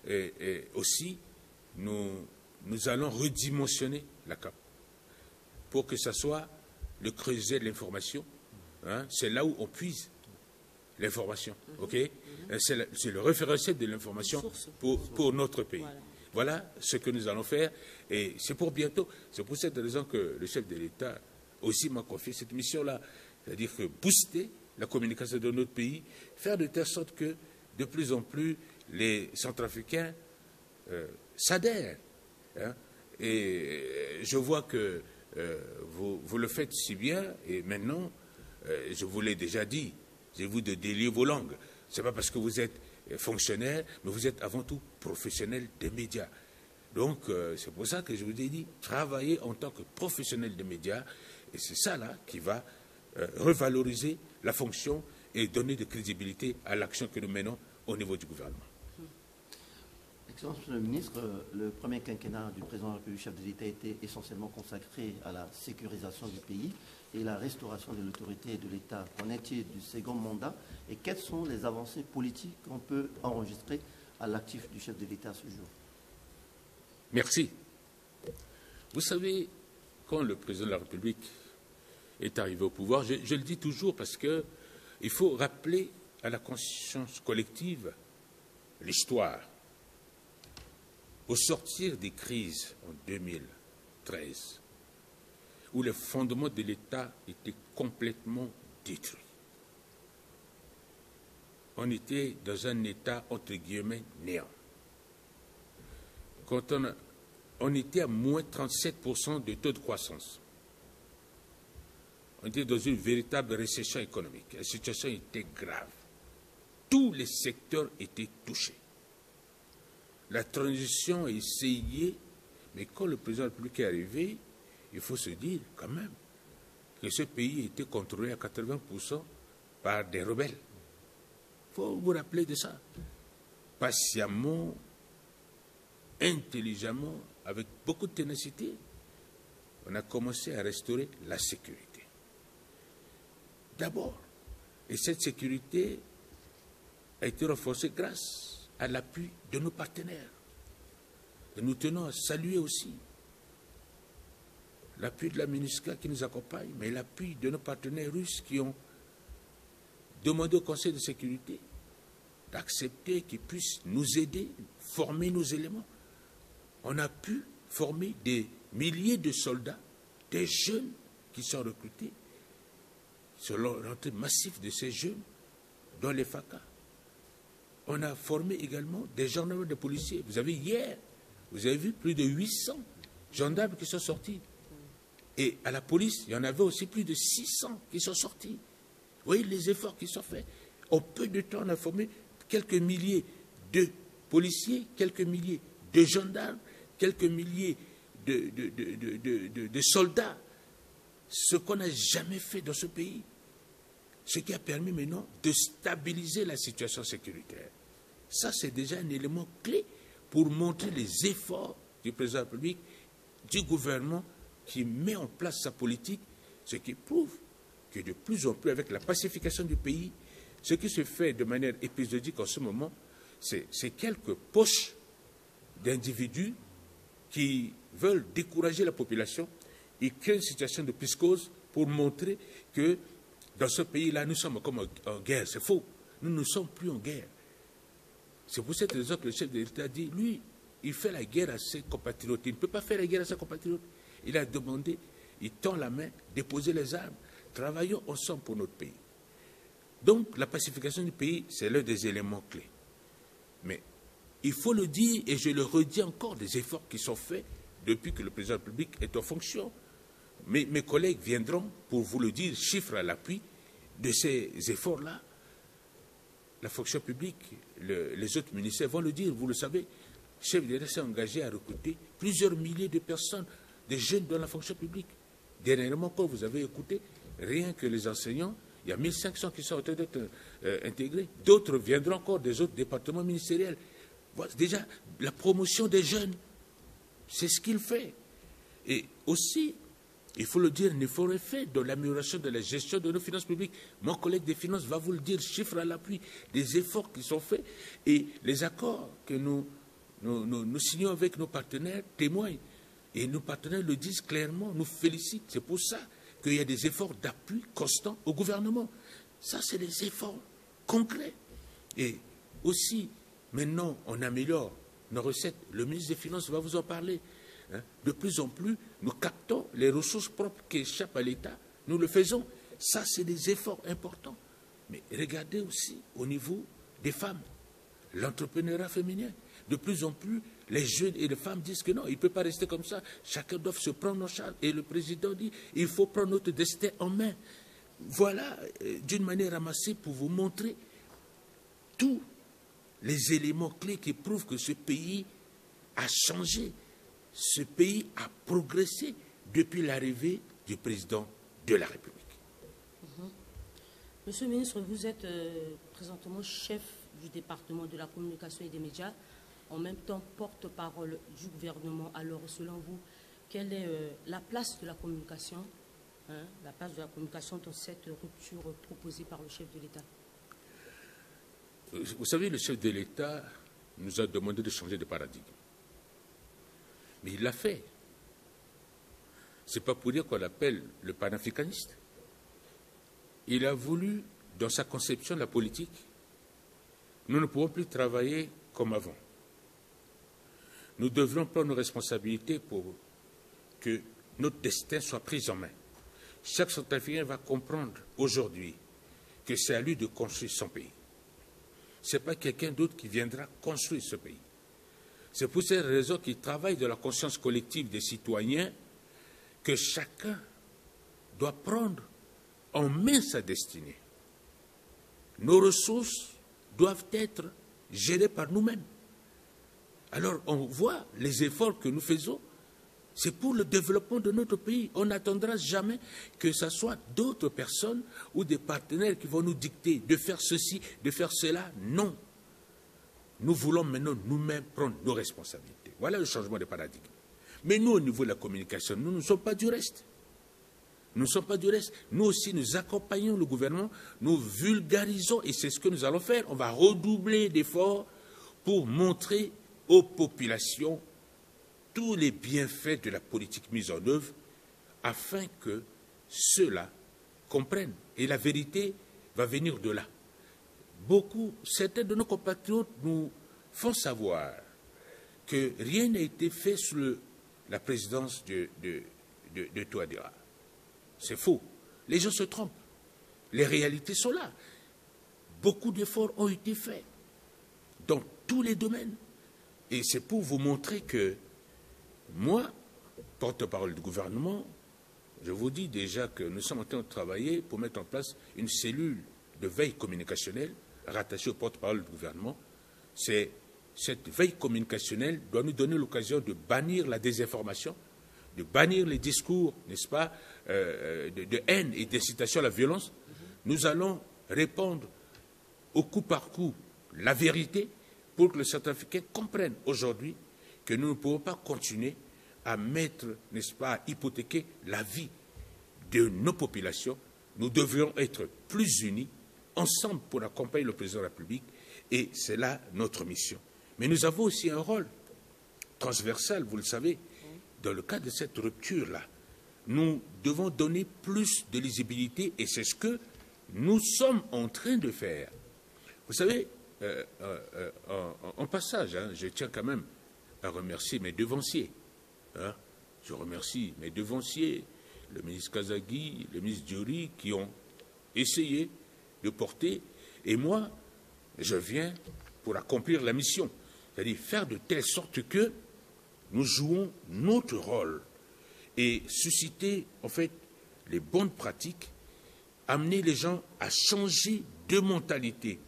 Et aussi, nous allons redimensionner l'ACAP pour que ce soit le creuset de l'information. C'est là où on puise l'information. Okay? C'est le référentiel de l'information pour notre pays. Voilà ce que nous allons faire. Et c'est pour bientôt. C'est pour cette raison que le chef de l'État aussi m'a confié cette mission-là. C'est-à-dire que booster la communication de notre pays, faire de telle sorte que de plus en plus les Centrafricains s'adhèrent. Et je vois que vous le faites si bien, et maintenant, je vous l'ai déjà dit, je vous de délier vos langues. Ce n'est pas parce que vous êtes fonctionnaire, mais vous êtes avant tout professionnel des médias. Donc, c'est pour ça que je vous ai dit, travaillez en tant que professionnel des médias, et c'est ça là qui va revaloriser la fonction et donner de crédibilité à l'action que nous menons au niveau du gouvernement. Excellence, Monsieur le ministre, le premier quinquennat du président de la République, chef de l'État, était essentiellement consacré à la sécurisation du pays et la restauration de l'autorité de l'État. Qu'en est-il du second mandat et quelles sont les avancées politiques qu'on peut enregistrer à l'actif du chef de l'État ce jour? Merci. Vous savez, quand le président de la République est arrivé au pouvoir, je le dis toujours parce qu'il faut rappeler à la conscience collective l'histoire. Au sortir des crises en 2013, où les fondements de l'État étaient complètement détruits, on était dans un État, entre guillemets, néant. Quand on était à moins 37% de taux de croissance, on était dans une véritable récession économique. La situation était grave. Tous les secteurs étaient touchés. La transition est essayée, mais quand le président de la République est arrivé, il faut se dire quand même que ce pays était contrôlé à 80% par des rebelles. Il faut vous rappeler de ça. Patiemment, intelligemment, avec beaucoup de ténacité, on a commencé à restaurer la sécurité. D'abord, et cette sécurité a été renforcée grâce à l'appui de nos partenaires. Et nous tenons à saluer aussi l'appui de la MINUSCA qui nous accompagne, mais l'appui de nos partenaires russes qui ont demandé au Conseil de sécurité d'accepter qu'ils puissent nous aider, former nos éléments. On a pu former des milliers de soldats, des jeunes qui sont recrutés, sur l'entrée massive de ces jeunes dans les FACA. On a formé également des gendarmes, des policiers. Vous avez hier, vous avez vu plus de 800 gendarmes qui sont sortis. Et à la police, il y en avait aussi plus de 600 qui sont sortis. Vous voyez les efforts qui sont faits. En peu de temps, on a formé quelques milliers de policiers, quelques milliers de gendarmes, quelques milliers de soldats. Ce qu'on n'a jamais fait dans ce pays. Ce qui a permis maintenant de stabiliser la situation sécuritaire. Ça, c'est déjà un élément clé pour montrer les efforts du président de la République, du gouvernement qui met en place sa politique, ce qui prouve que de plus en plus, avec la pacification du pays, ce qui se fait de manière épisodique en ce moment, c'est quelques poches d'individus qui veulent décourager la population et créer une situation de psychose pour montrer que dans ce pays-là, nous sommes comme en guerre. C'est faux. Nous ne sommes plus en guerre. C'est pour cette raison que le chef de l'État dit, lui, il fait la guerre à ses compatriotes. Il ne peut pas faire la guerre à ses compatriotes. Il a demandé, il tend la main, déposez les armes. Travaillons ensemble pour notre pays. Donc, la pacification du pays, c'est l'un des éléments clés. Mais il faut le dire, et je le redis encore, des efforts qui sont faits depuis que le président de la République est en fonction. Mes collègues viendront pour vous le dire, chiffres à l'appui de ces efforts-là. La fonction publique, les autres ministères vont le dire, vous le savez. Le chef de l'État s'est engagé à recruter plusieurs milliers de personnes, des jeunes dans la fonction publique. Dernièrement, quand vous avez écouté, rien que les enseignants, il y a 1500 qui sont en train d'être intégrés. D'autres viendront encore des autres départements ministériels. Voilà, déjà, la promotion des jeunes, c'est ce qu'il fait. Et aussi, il faut le dire, un effort est fait dans l'amélioration de la gestion de nos finances publiques. Mon collègue des finances va vous le dire, chiffre à l'appui, des efforts qui sont faits et les accords que nous signons avec nos partenaires témoignent. Et nos partenaires le disent clairement, nous félicitent. C'est pour ça qu'il y a des efforts d'appui constants au gouvernement. Ça, c'est des efforts concrets. Et aussi, maintenant, on améliore nos recettes. Le ministre des Finances va vous en parler. De plus en plus, nous captons les ressources propres qui échappent à l'État. Nous le faisons. Ça, c'est des efforts importants. Mais regardez aussi au niveau des femmes, l'entrepreneuriat féminin. De plus en plus, les jeunes et les femmes disent que non, il ne peut pas rester comme ça. Chacun doit se prendre en charge. Et le président dit, il faut prendre notre destin en main. Voilà, d'une manière ramassée, pour vous montrer tous les éléments clés qui prouvent que ce pays a changé. Ce pays a progressé depuis l'arrivée du président de la République. Monsieur le ministre, vous êtes présentement chef du département de la communication et des médias, en même temps porte-parole du gouvernement. Alors, selon vous, quelle est la place de la communication, la place de la communication dans cette rupture proposée par le chef de l'État? Vous savez, le chef de l'État nous a demandé de changer de paradigme. Mais il l'a fait. Ce n'est pas pour dire qu'on l'appelle le panafricaniste. Il a voulu, dans sa conception de la politique, nous ne pouvons plus travailler comme avant. Nous devrons prendre nos responsabilités pour que notre destin soit pris en main. Chaque Centrafricain va comprendre aujourd'hui que c'est à lui de construire son pays. Ce n'est pas quelqu'un d'autre qui viendra construire ce pays. C'est pour cette raison qu'il travaille de la conscience collective des citoyens que chacun doit prendre en main sa destinée. Nos ressources doivent être gérées par nous-mêmes. Alors on voit les efforts que nous faisons, c'est pour le développement de notre pays. On n'attendra jamais que ce soit d'autres personnes ou des partenaires qui vont nous dicter de faire ceci, de faire cela. Non. Nous voulons maintenant nous-mêmes prendre nos responsabilités. Voilà le changement de paradigme. Mais nous, au niveau de la communication, nous ne sommes pas du reste. Nous ne sommes pas du reste. Nous aussi, nous accompagnons le gouvernement, nous vulgarisons, et c'est ce que nous allons faire. On va redoubler d'efforts pour montrer aux populations tous les bienfaits de la politique mise en œuvre, afin que ceux-là comprennent. Et la vérité va venir de là. Certains de nos compatriotes nous font savoir que rien n'a été fait sous la présidence de Touadéra. C'est faux. Les gens se trompent. Les réalités sont là. Beaucoup d'efforts ont été faits. dans tous les domaines. Et c'est pour vous montrer que moi, porte-parole du gouvernement, je vous dis déjà que nous sommes en train de travailler pour mettre en place une cellule de veille communicationnelle rattachée au porte-parole du gouvernement. Cette veille communicationnelle doit nous donner l'occasion de bannir la désinformation, de bannir les discours, n'est-ce pas, de haine et d'incitation à la violence. Nous allons répondre au coup par coup la vérité pour que les Centrafricains comprennent aujourd'hui que nous ne pouvons pas continuer à mettre, n'est-ce pas, à hypothéquer la vie de nos populations. Nous devrions être plus unis, ensemble, pour accompagner le président de la République, et c'est là notre mission. Mais nous avons aussi un rôle transversal, vous le savez, dans le cadre de cette rupture-là. Nous devons donner plus de lisibilité, et c'est ce que nous sommes en train de faire. Vous savez, en passage, je tiens quand même à remercier mes devanciers. Je remercie mes devanciers, le ministre Kazagui, le ministre Diori, qui ont essayé de porter. Et moi, je viens pour accomplir la mission, c'est-à-dire faire de telle sorte que nous jouons notre rôle et susciter, en fait, les bonnes pratiques, amener les gens à changer de mentalité,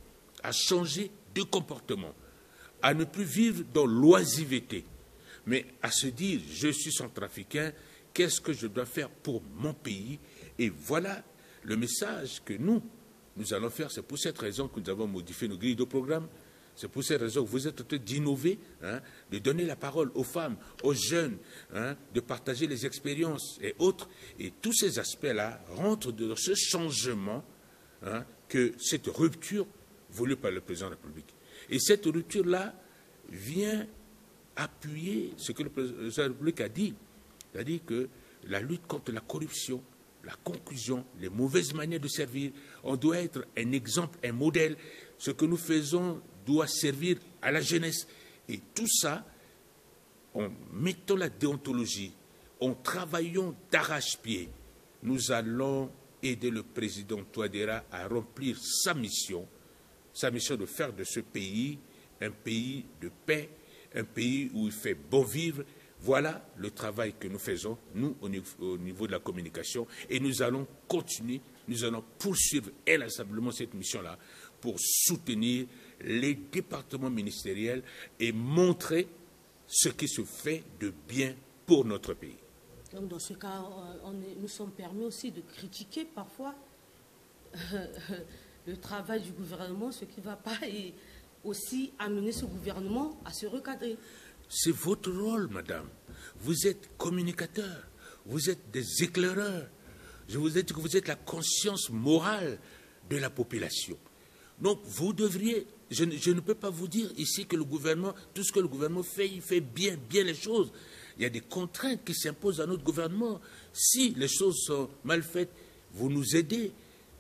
à changer de comportement, à ne plus vivre dans l'oisiveté, mais à se dire, je suis centrafricain, qu'est-ce que je dois faire pour mon pays? Et voilà le message que nous allons faire. C'est pour cette raison que nous avons modifié nos grilles de programme. C'est pour cette raison que vous êtes en train d'innover, de donner la parole aux femmes, aux jeunes, de partager les expériences et autres. Et tous ces aspects-là rentrent dans ce changement, que cette rupture voulue par le président de la République. Et cette rupture-là vient appuyer ce que le président de la République a dit. C'est-à-dire que la lutte contre la corruption, la conclusion, les mauvaises manières de servir, on doit être un exemple, un modèle. Ce que nous faisons doit servir à la jeunesse. Et tout ça, en mettant la déontologie, en travaillant d'arrache-pied, nous allons aider le président Touadéra à remplir sa mission de faire de ce pays un pays de paix, un pays où il fait bon vivre. Voilà le travail que nous faisons, nous, au niveau de la communication, et nous allons continuer, nous allons poursuivre inlassablement cette mission-là pour soutenir les départements ministériels et montrer ce qui se fait de bien pour notre pays. Donc, dans ce cas, nous sommes permis aussi de critiquer parfois le travail du gouvernement, ce qui ne va pas, et aussi amener ce gouvernement à se recadrer. C'est votre rôle, madame. Vous êtes communicateur, vous êtes des éclaireurs. Je vous ai dit que vous êtes la conscience morale de la population. Donc, vous devriez... Je ne peux pas vous dire ici que le gouvernement, tout ce que le gouvernement fait, il fait bien les choses. Il y a des contraintes qui s'imposent à notre gouvernement. Si les choses sont mal faites, vous nous aidez.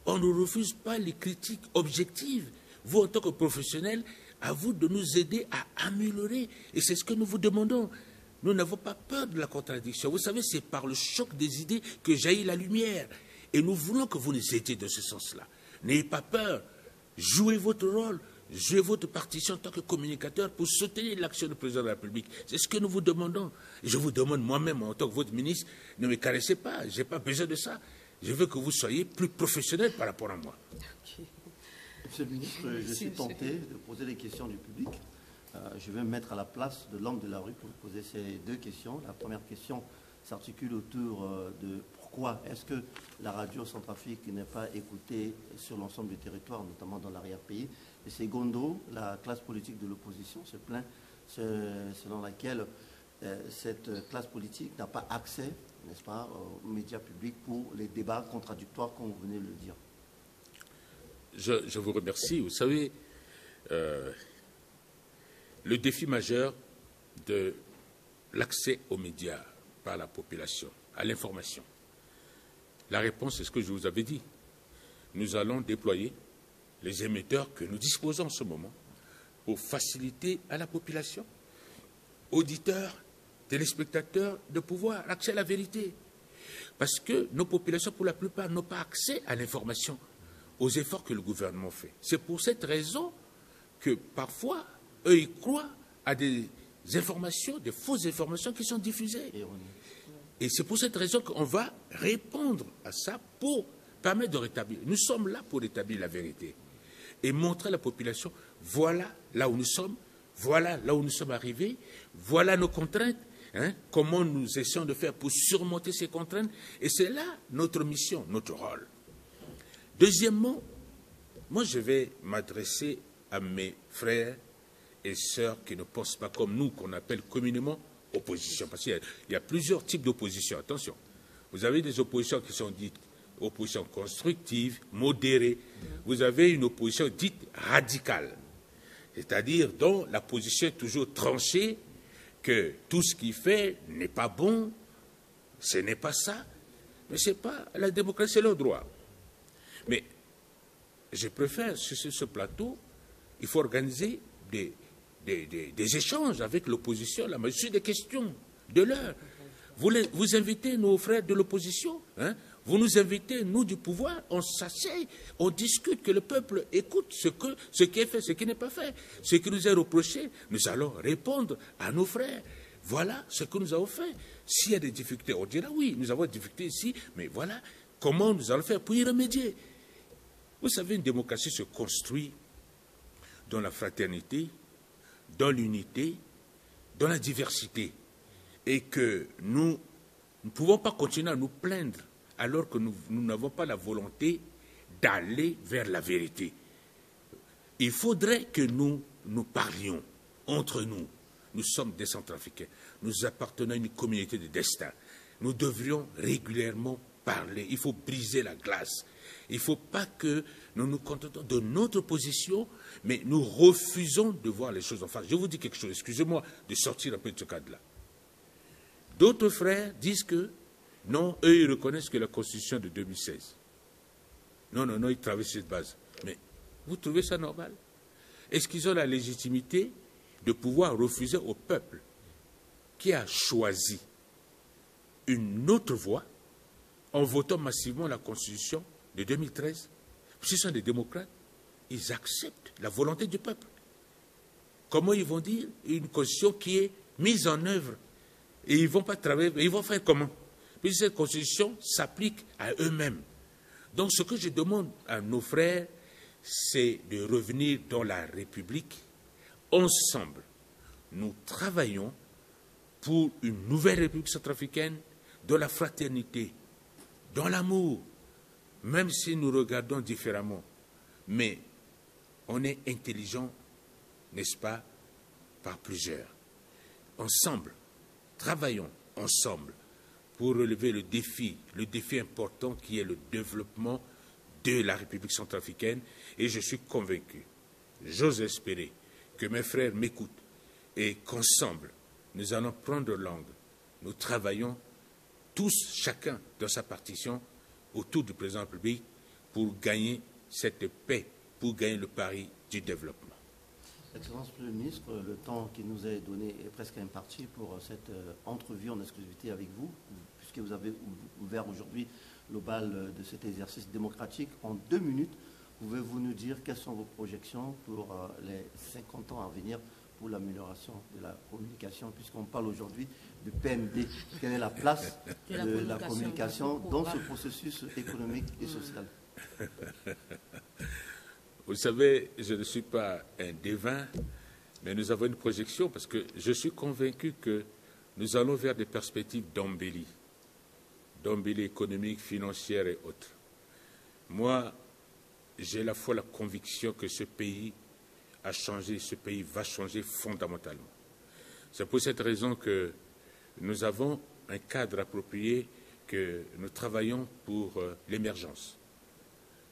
On ne refuse pas les critiques objectives. Vous, en tant que professionnel, à vous de nous aider à améliorer. Et c'est ce que nous vous demandons. Nous n'avons pas peur de la contradiction. Vous savez, c'est par le choc des idées que jaillit la lumière. Et nous voulons que vous nous aidiez dans ce sens-là. N'ayez pas peur. Jouez votre rôle. Jouez votre partition en tant que communicateur pour soutenir l'action du président de la République. C'est ce que nous vous demandons. Et je vous demande moi-même, en tant que votre ministre, ne me caressez pas. Je n'ai pas besoin de ça. Je veux que vous soyez plus professionnel par rapport à moi. Okay. Monsieur le ministre, je suis tenté de poser des questions du public. Je vais me mettre à la place de l'homme de la rue pour vous poser ces deux questions. La première question s'articule autour de pourquoi est-ce que la radio Centrafrique n'est pas écoutée sur l'ensemble du territoire, notamment dans l'arrière-pays. Et secondo, la classe politique de l'opposition se plaint selon laquelle cette classe politique n'a pas accès, n'est-ce pas, aux médias publics pour les débats contradictoires, comme vous venez de le dire. Je vous remercie. Vous savez, le défi majeur de l'accès aux médias par la population, à l'information, la réponse est ce que je vous avais dit. Nous allons déployer les émetteurs que nous disposons en ce moment pour faciliter à la population, auditeurs, téléspectateurs, de pouvoir accès à la vérité. Parce que nos populations, pour la plupart, n'ont pas accès à l'information, aux efforts que le gouvernement fait. C'est pour cette raison que parfois, eux, ils croient à des informations, des fausses informations qui sont diffusées. Et c'est pour cette raison qu'on va répondre à ça pour permettre de rétablir. Nous sommes là pour rétablir la vérité et montrer à la population, voilà là où nous sommes, voilà là où nous sommes arrivés, voilà nos contraintes, comment nous essayons de faire pour surmonter ces contraintes. Et c'est là notre mission, notre rôle. Deuxièmement, moi je vais m'adresser à mes frères et sœurs qui ne pensent pas comme nous, qu'on appelle communément opposition. Parce qu'il y a plusieurs types d'opposition. Attention, vous avez des oppositions qui sont dites opposition constructive, modérée. Vous avez une opposition dite radicale, c'est-à-dire dont la position est toujours tranchée, que tout ce qu'il fait n'est pas bon, ce n'est pas ça, mais ce n'est pas la démocratie, c'est leur droit. Mais je préfère, sur ce plateau, il faut organiser des échanges avec l'opposition, la majorité des questions de l'heure. Vous invitez nos frères de l'opposition, vous nous invitez, nous du pouvoir, on s'assied, on discute, que le peuple écoute ce qui est fait, ce qui n'est pas fait. Ce qui nous est reproché, nous allons répondre à nos frères. Voilà ce que nous avons fait. S'il y a des difficultés, on dira oui, nous avons des difficultés ici, mais voilà comment nous allons faire pour y remédier. Vous savez, une démocratie se construit dans la fraternité, dans l'unité, dans la diversité. Et que nous ne pouvons pas continuer à nous plaindre alors que nous n'avons pas la volonté d'aller vers la vérité. Il faudrait que nous parlions entre nous. Nous sommes des Centrafricains. Nous appartenons à une communauté de destin. Nous devrions régulièrement parler. Il faut briser la glace. Il ne faut pas que nous nous contentons de notre position, mais nous refusons de voir les choses en face. Je vous dis quelque chose, excusez-moi de sortir un peu de ce cadre-là. D'autres frères disent que, non, eux, ils reconnaissent que la Constitution de 2016. Non, ils travaillent sur cette base. Mais vous trouvez ça normal? Est-ce qu'ils ont la légitimité de pouvoir refuser au peuple qui a choisi une autre voie en votant massivement la Constitution de 2013? S'ils sont des démocrates, ils acceptent la volonté du peuple. Comment ils vont dire une Constitution qui est mise en œuvre? Et ils ne vont pas travailler, ils vont faire comment? Puisque cette Constitution s'applique à eux-mêmes. Donc ce que je demande à nos frères, c'est de revenir dans la République. Ensemble, nous travaillons pour une nouvelle République centrafricaine, dans la fraternité, dans l'amour, même si nous regardons différemment. Mais on est intelligent, n'est-ce pas, par plusieurs. Ensemble, travaillons ensemble pour relever le défi important qui est le développement de la République centrafricaine. Et je suis convaincu, j'ose espérer, que mes frères m'écoutent et qu'ensemble, nous allons prendre langue. Nous travaillons tous, chacun dans sa partition, autour du président de la République pour gagner cette paix, pour gagner le pari du développement. Excellence le ministre, le temps qui nous est donné est presque imparti pour cette entrevue en exclusivité avec vous, puisque vous avez ouvert aujourd'hui le bal de cet exercice démocratique. En 2 minutes, pouvez-vous nous dire quelles sont vos projections pour les 50 ans à venir pour l'amélioration de la communication, puisqu'on parle aujourd'hui de PND. Quelle est la place de la communication dans ce processus économique et social? Vous savez, je ne suis pas un devin, mais nous avons une projection parce que je suis convaincu que nous allons vers des perspectives d'embellie économique, financière et autres. Moi, j'ai la foi, la conviction que ce pays a changé, ce pays va changer fondamentalement. C'est pour cette raison que nous avons un cadre approprié, que nous travaillons pour l'émergence.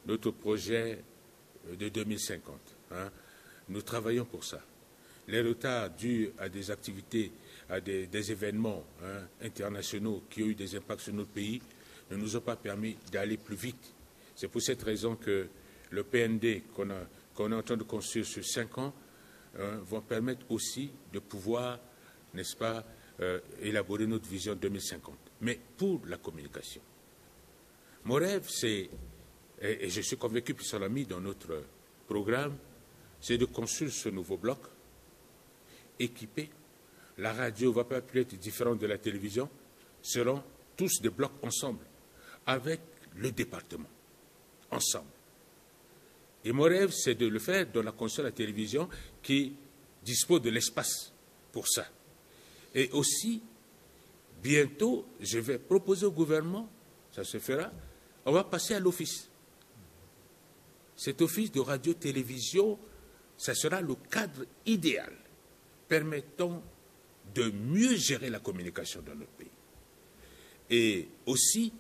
Notre projet de 2050. Nous travaillons pour ça. Les retards dus à des activités, à des événements internationaux qui ont eu des impacts sur notre pays ne nous ont pas permis d'aller plus vite. C'est pour cette raison que le PND qu'on est en train de construire sur 5 ans vont permettre aussi de pouvoir, n'est-ce pas, élaborer notre vision 2050. Mais pour la communication. Mon rêve, c'est, et je suis convaincu, puisqu'on l'a mis dans notre programme, c'est de construire ce nouveau bloc équipés. La radio ne va pas plus être différente de la télévision, seront tous des blocs ensemble, avec le département, ensemble. Et mon rêve, c'est de le faire dans la condition de la télévision qui dispose de l'espace pour ça. Et aussi, bientôt, je vais proposer au gouvernement, ça se fera, on va passer à l'office. Cet office de radio-télévision, ça sera le cadre idéal permettant de mieux gérer la communication dans notre pays. Et aussi,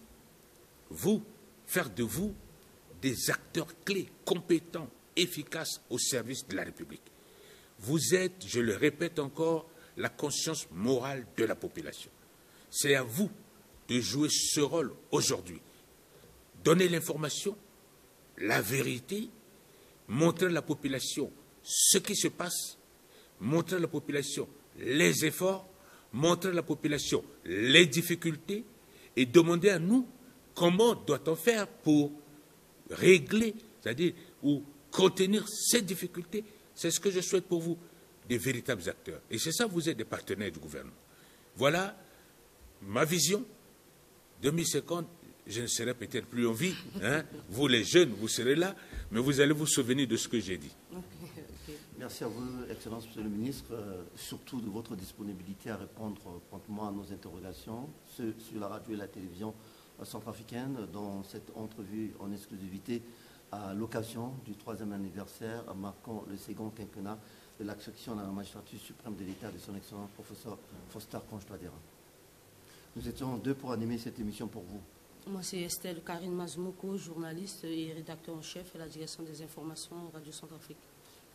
faire de vous des acteurs clés, compétents, efficaces au service de la République. Vous êtes, je le répète encore, la conscience morale de la population. C'est à vous de jouer ce rôle aujourd'hui. Donner l'information, la vérité, montrer à la population ce qui se passe, montrer à la population les efforts, montrer à la population les difficultés et demander à nous comment doit-on faire pour régler, c'est-à-dire ou contenir ces difficultés. C'est ce que je souhaite pour vous, des véritables acteurs. Et c'est ça, vous êtes des partenaires du gouvernement. Voilà ma vision. 2050, je ne serai peut-être plus en vie. Hein. Vous, les jeunes, vous serez là, mais vous allez vous souvenir de ce que j'ai dit. Merci à vous, Excellence, Monsieur le Ministre, surtout de votre disponibilité à répondre promptement à nos interrogations sur la radio et la télévision centrafricaine dans cette entrevue en exclusivité à l'occasion du 3e anniversaire marquant le second quinquennat de l'accession à la magistrature suprême de l'État de son excellent professeur Faustin Archange Touadéra. Nous étions deux pour animer cette émission pour vous. Moi, c'est Estelle Karine Mazmoko, journaliste et rédacteur en chef à la direction des informations Radio Centrafrique.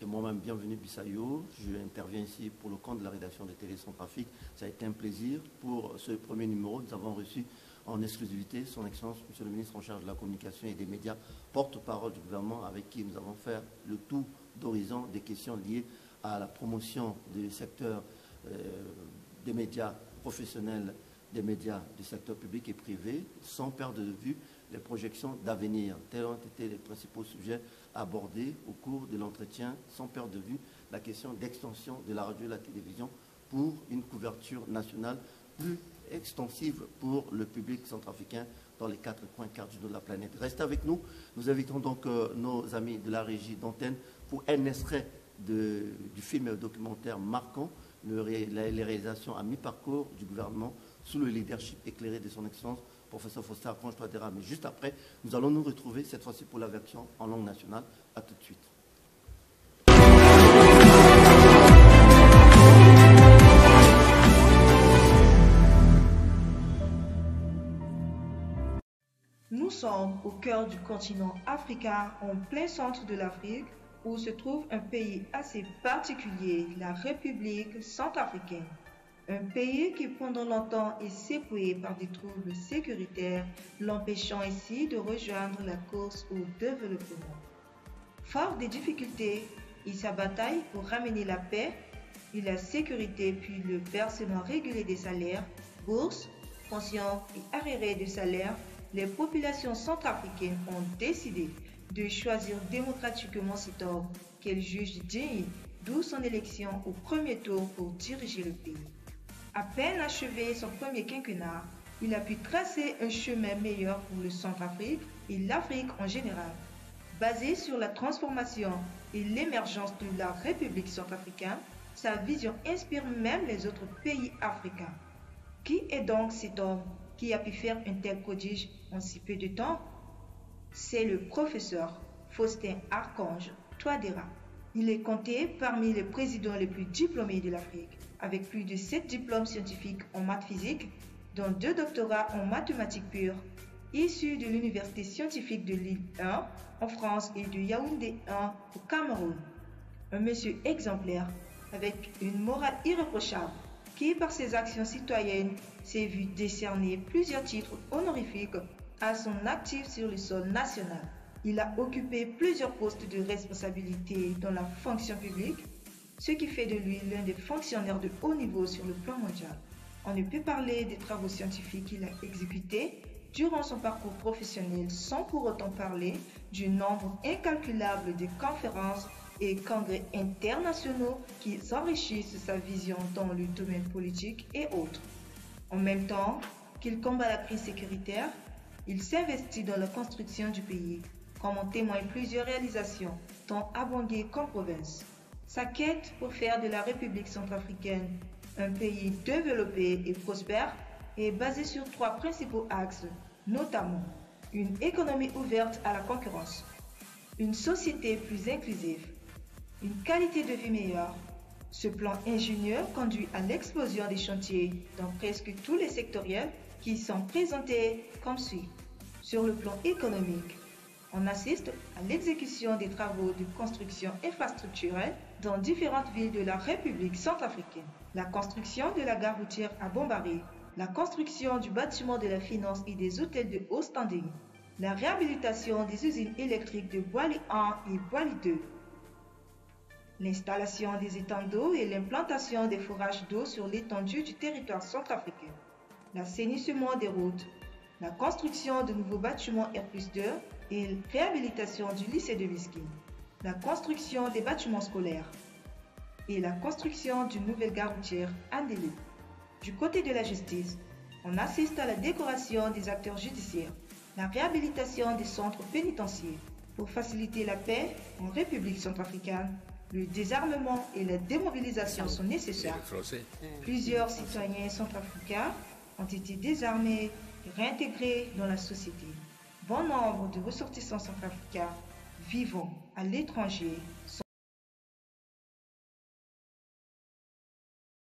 Et moi-même, bienvenue Bissayo. Je interviens ici pour le compte de la rédaction de Télé Centrafrique. Ça a été un plaisir. Pour ce premier numéro, nous avons reçu en exclusivité son Excellence, Monsieur le Ministre en charge de la communication et des médias, porte-parole du gouvernement, avec qui nous avons fait le tour d'horizon des questions liées à la promotion du secteur des médias professionnels, des médias du secteur public et privé, sans perdre de vue les projections d'avenir. Tels ont été les principaux sujets abordés au cours de l'entretien, sans perdre de vue la question d'extension de la radio et la télévision pour une couverture nationale plus extensive pour le public centrafricain dans les 4 coins cardinaux de la planète. Restez avec nous. Nous invitons donc nos amis de la régie d'antenne pour un extrait du film documentaire marquant les réalisations à mi-parcours du gouvernement sous le leadership éclairé de son Excellence, professeur Faustin Archange Touadéra. Mais juste après, nous allons nous retrouver cette fois-ci pour la version en langue nationale. À tout de suite. Nous sommes au cœur du continent africain, en plein centre de l'Afrique, où se trouve un pays assez particulier, la République centrafricaine. Un pays qui pendant longtemps est secoué par des troubles sécuritaires, l'empêchant ainsi de rejoindre la course au développement. Fort des difficultés, il s'abataille pour ramener la paix et la sécurité, puis le versement régulier des salaires, bourses, pensions et arriérés de salaires. Les populations centrafricaines ont décidé de choisir démocratiquement cet homme qu'elles jugent digne, d'où son élection au premier tour pour diriger le pays. À peine achevé son premier quinquennat, il a pu tracer un chemin meilleur pour le Centrafrique et l'Afrique en général. Basé sur la transformation et l'émergence de la République centrafricaine, sa vision inspire même les autres pays africains. Qui est donc cet homme qui a pu faire un tel prodige en si peu de temps? C'est le professeur Faustin Archange Touadéra. Il est compté parmi les présidents les plus diplômés de l'Afrique, avec plus de 7 diplômes scientifiques en maths physique, dont 2 doctorats en mathématiques pures, issus de l'Université scientifique de Lille 1 en France et de Yaoundé 1 au Cameroun. Un monsieur exemplaire, avec une morale irréprochable, qui par ses actions citoyennes s'est vu décerner plusieurs titres honorifiques à son actif sur le sol national. Il a occupé plusieurs postes de responsabilité dans la fonction publique, ce qui fait de lui l'un des fonctionnaires de haut niveau sur le plan mondial. On ne peut parler des travaux scientifiques qu'il a exécutés durant son parcours professionnel sans pour autant parler du nombre incalculable de conférences et congrès internationaux qui enrichissent sa vision dans le domaine politique et autres. En même temps qu'il combat la crise sécuritaire, il s'investit dans la construction du pays, comme en témoignent plusieurs réalisations, tant à Bangui qu'en province. Sa quête pour faire de la République centrafricaine un pays développé et prospère est basée sur 3 principaux axes, notamment une économie ouverte à la concurrence, une société plus inclusive, une qualité de vie meilleure. Ce plan ingénieux conduit à l'explosion des chantiers dans presque tous les sectoriels qui sont présentés comme suit. Sur le plan économique, on assiste à l'exécution des travaux de construction infrastructurelle dans différentes villes de la République centrafricaine. La construction de la gare routière à Bambari, la construction du bâtiment de la finance et des hôtels de haut standing, la réhabilitation des usines électriques de Boili 1 et Boili 2, l'installation des étangs d'eau et l'implantation des forages d'eau sur l'étendue du territoire centrafricain, l'assainissement des routes, la construction de nouveaux bâtiments R+2 et réhabilitation du lycée de Biskin, la construction des bâtiments scolaires et la construction d'une nouvelle gare routière à Ndélé. Du côté de la justice, on assiste à la décoration des acteurs judiciaires, la réhabilitation des centres pénitentiaires. Pour faciliter la paix en République centrafricaine, le désarmement et la démobilisation sont nécessaires. Plusieurs citoyens centrafricains ont été désarmés et réintégrés dans la société. Bon nombre de ressortissants centrafricains vivant à l'étranger